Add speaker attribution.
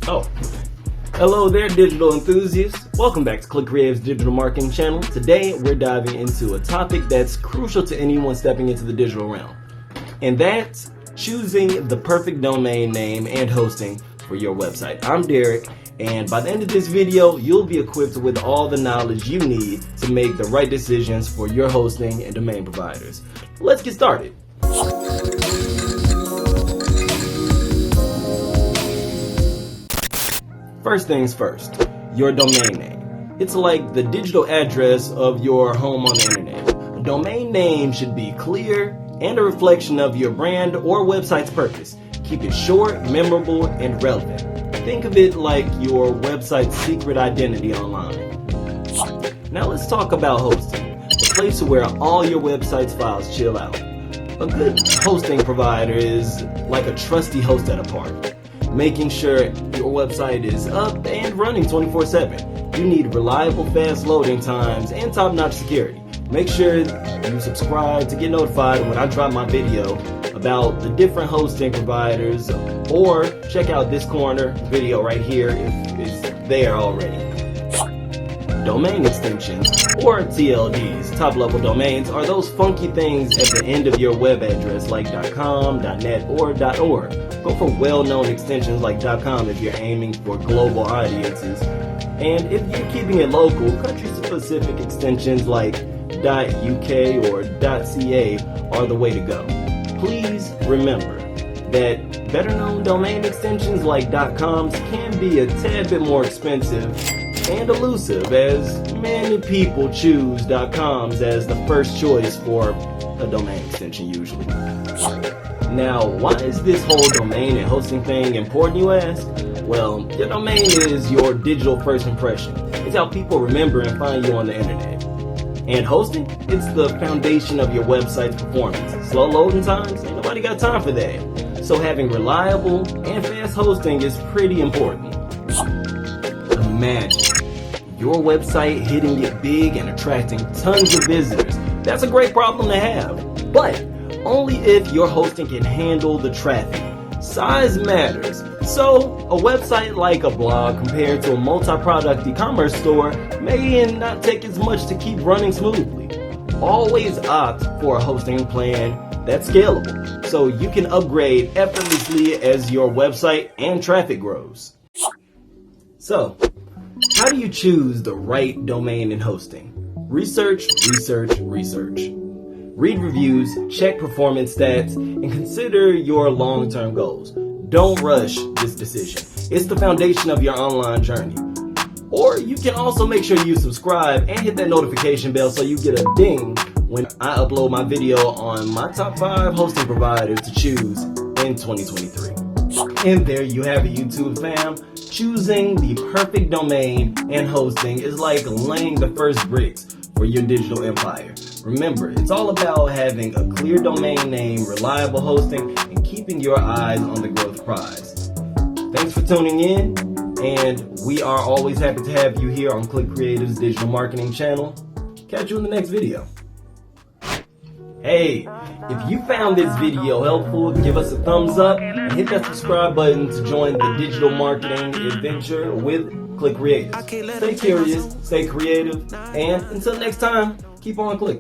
Speaker 1: Oh, hello there, digital enthusiasts. Welcome back to Click Creative's digital marketing channel. Today, we're diving into a topic that's crucial to anyone stepping into the digital realm, and that's choosing the perfect domain name and hosting for your website. I'm Derek, and by the end of this video, you'll be equipped with all the knowledge you need to make the right decisions for your hosting and domain providers. Let's get started. First things first, your domain name. It's like the digital address of your home on the internet. A domain name should be clear and a reflection of your brand or website's purpose. Keep it short, memorable, and relevant. Think of it like your website's secret identity online. Now let's talk about hosting, the place where all your website's files chill out. A good hosting provider is like a trusty host at a party, making sure your website is up and running 24/7. You need reliable, fast loading times and top-notch security. Make sure you subscribe to get notified when I drop my video about the different hosting providers, or check out this corner video right here if it's there already. Domain extensions, or TLDs, top-level domains, are those funky things at the end of your web address like .com, .net, or .org. Go for well-known extensions like .com if you're aiming for global audiences. And if you're keeping it local, country-specific extensions like .uk or .ca are the way to go. Please remember that better-known domain extensions like .coms can be a tad bit more expensive and elusive, as many people choose .coms as the first choice for a domain extension usually. Now, why is this whole domain and hosting thing important, you ask? Well, your domain is your digital first impression. It's how people remember and find you on the internet. And hosting, it's the foundation of your website's performance. Slow loading times, ain't nobody got time for that. So having reliable and fast hosting is pretty important. Imagine your website hitting it big and attracting tons of visitors. That's a great problem to have, but only if your hosting can handle the traffic. Size matters. So a website like a blog compared to a multi-product e-commerce store may not take as much to keep running smoothly. Always opt for a hosting plan that's scalable, so you can upgrade effortlessly as your website and traffic grows. So, how do you choose the right domain and hosting? Research, research, research. Read reviews, check performance stats, and consider your long-term goals. Don't rush this decision. It's the foundation of your online journey. Or you can also make sure you subscribe and hit that notification bell so you get a ding when I upload my video on my top 5 hosting providers to choose in 2023. And there you have it, YouTube fam. Choosing the perfect domain and hosting is like laying the first bricks for your digital empire. Remember, it's all about having a clear domain name, reliable hosting, and keeping your eyes on the growth prize. Thanks for tuning in, and we are always happy to have you here on Click Creative's digital marketing channel. Catch you in the next video. Hey, if you found this video helpful, give us a thumbs up and hit that subscribe button to join the digital marketing adventure with Click Creative. Stay curious, stay creative, and until next time, keep on clicking.